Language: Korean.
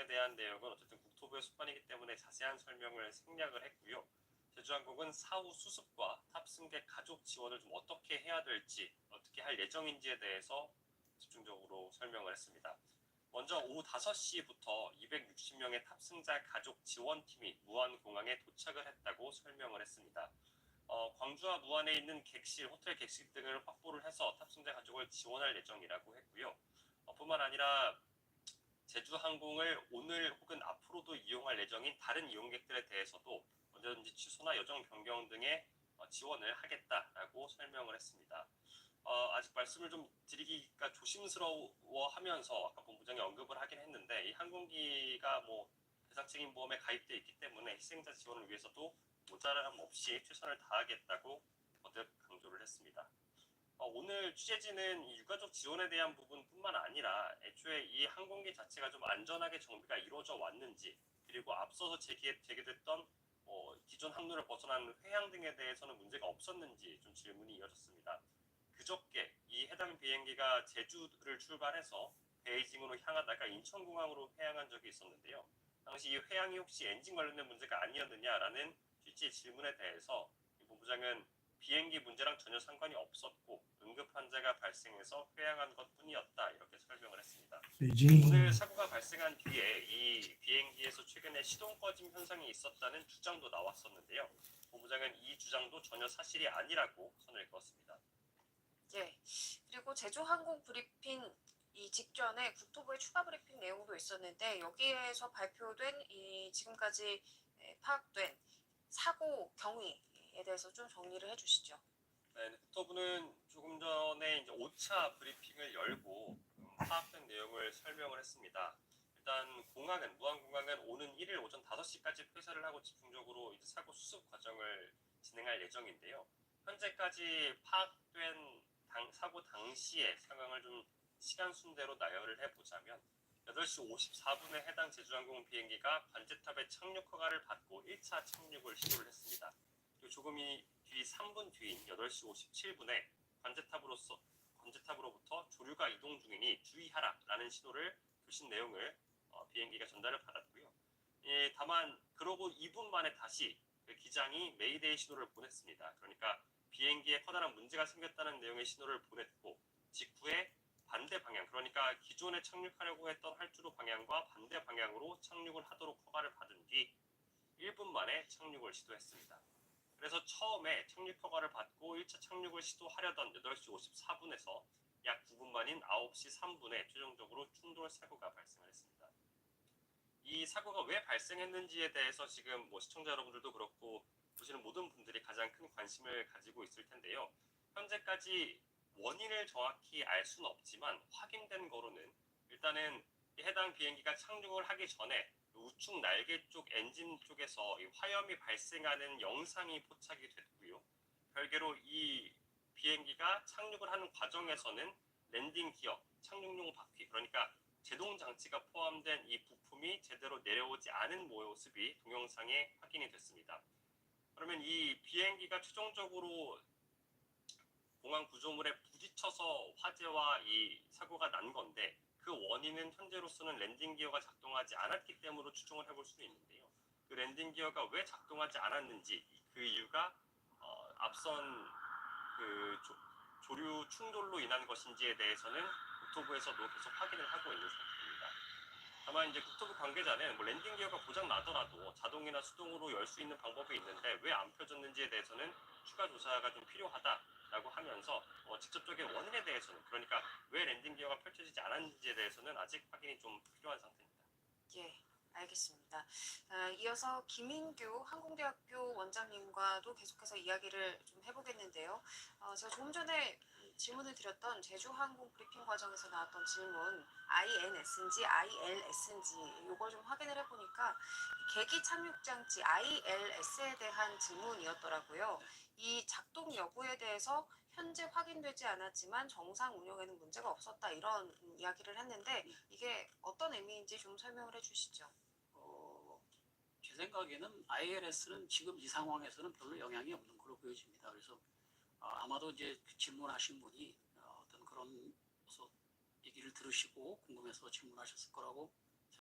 등에 대한 내용은 어쨌든 국토부의 수반이기 때문에 자세한 설명을 생략을 했고요. 제주항공은 사후 수습과 탑승객 가족 지원을 좀 어떻게 해야 될지, 어떻게 할 예정인지에 대해서 집중적으로 설명을 했습니다. 먼저 오후 5시부터 260명의 탑승자 가족 지원팀이 무안공항에 도착을 했다고 설명을 했습니다. 광주와 무안에 있는 객실, 호텔 객실 등을 확보를 해서 탑승자 가족을 지원할 예정이라고 했고요. 뿐만 아니라 제주항공을 오늘 혹은 앞으로도 이용할 예정인 다른 이용객들에 대해서도 언제든지 취소나 여정 변경 등의 지원을 하겠다라고 설명을 했습니다. 아직 말씀을 좀 드리기가 조심스러워하면서 아까 본부장이 언급을 하긴 했는데 이 항공기가 배상 책임 보험에 가입되어 있기 때문에 희생자 지원을 위해서도 모자람 없이 최선을 다하겠다고 거듭 강조를 했습니다. 오늘 취재진은 이 유가족 지원에 대한 부분뿐만 아니라 애초에 이 항공기 자체가 좀 안전하게 정비가 이루어져 왔는지, 그리고 앞서서 제기됐던 기존 항로를 벗어난 회항 등에 대해서는 문제가 없었는지 좀 질문이 이어졌습니다. 그저께 이 해당 비행기가 제주를 출발해서 베이징으로 향하다가 인천공항으로 회항한 적이 있었는데요. 당시 이 회항이 혹시 엔진 관련된 문제가 아니었느냐라는 취지의 질문에 대해서 이 본부장은 비행기 문제랑 전혀 상관이 없었고 응급 환자가 발생해서 회항한 것뿐이었다, 이렇게 설명을 했습니다. 오늘 사고가 발생한 뒤에 이 비행기에서 최근에 시동 꺼짐 현상이 있었다는 주장도 나왔었는데요. 본부장은 이 주장도 전혀 사실이 아니라고 선을 그었습니다. 예. 그리고 제주항공 브리핑 이 직전에 국토부의 추가 브리핑 내용도 있었는데 여기에서 발표된 이 지금까지 파악된 사고 경위에 대해서 좀 정리를 해주시죠. 네, 국토부는 조금 전에 이제 5차 브리핑을 열고 파악된 내용을 설명을 했습니다. 일단 무안공항은 오는 1일 오전 5시까지 폐쇄를 하고 집중적으로 이제 사고 수습 과정을 진행할 예정인데요. 현재까지 파악된 사고 당시의 상황을 좀 시간 순대로 나열을 해보자면 8시 54분에 해당 제주항공 비행기가 관제탑에 착륙 허가를 받고 1차 착륙을 시도를 했습니다. 그리고 조금이 뒤 3분 뒤인 8시 57분에 관제탑으로부터 조류가 이동 중이니 주의하라라는 신호를 교신 내용을 비행기가 전달을 받았고요. 다만 그러고 2분 만에 다시 그 기장이 메이데이 신호를 보냈습니다. 그러니까 비행기에 커다란 문제가 생겼다는 내용의 신호를 보냈고 직후에 반대 방향, 그러니까 기존에 착륙하려고 했던 활주로 방향과 반대 방향으로 착륙을 하도록 허가를 받은 뒤 1분 만에 착륙을 시도했습니다. 그래서 처음에 착륙 허가를 받고 1차 착륙을 시도하려던 8시 54분에서 약 9분 만인 9시 3분에 최종적으로 충돌 사고가 발생을 했습니다. 이 사고가 왜 발생했는지에 대해서 지금 시청자 여러분들도 그렇고 보시는 모든 분들이 가장 큰 관심을 가지고 있을 텐데요. 현재까지 원인을 정확히 알 수는 없지만 확인된 거로는 일단은 해당 비행기가 착륙을 하기 전에 우측 날개 쪽 엔진 쪽에서 화염이 발생하는 영상이 포착이 됐고요. 별개로 이 비행기가 착륙을 하는 과정에서는 랜딩 기어, 착륙용 바퀴, 그러니까 제동 장치가 포함된 이 부품이 제대로 내려오지 않은 모습이 동영상에 확인이 됐습니다. 그러면 이 비행기가 최종적으로 공항 구조물에 부딪혀서 화재와 이 사고가 난 건데 그 원인은 현재로서는 랜딩 기어가 작동하지 않았기 때문에 추정을 해볼 수 있는데요. 그 랜딩 기어가 왜 작동하지 않았는지, 그 이유가 앞선 그 조류 충돌로 인한 것인지에 대해서는 국토부에서도 계속 확인을 하고 있는 상태입니다. 다만 이제 국토부 관계자는 랜딩 기어가 고장 나더라도 자동이나 수동으로 열 수 있는 방법이 있는데 왜 안 펴졌는지에 대해서는 추가 조사가 좀 필요하다라고 하면서 직접적인 원인에 대해서는, 그러니까 왜 랜딩 기어가 펼쳐지지 않았는지에 대해서는 아직 확인이 좀 필요한 상태입니다. 예, 알겠습니다. 이어서 김인규 항공대학교 원장님과도 계속해서 이야기를 좀 해보겠는데요. 제가 조금 전에 질문을 드렸던 제주항공 브리핑 과정에서 나왔던 질문 INS인지 ILS인지 이걸 좀 확인을 해보니까 계기 착륙 장치 ILS에 대한 질문이었더라고요. 이 작동 여부에 대해서 현재 확인되지 않았지만 정상 운영에는 문제가 없었다, 이런 이야기를 했는데 이게 어떤 의미인지 좀 설명을 해주시죠. 제 생각에는 ILS는 지금 이 상황에서는 별로 영향이 없는 걸로 보여집니다. 그래서 아마도 이제 질문하신 분이 어떤 그런 얘기를 들으시고 궁금해서 질문하셨을 거라고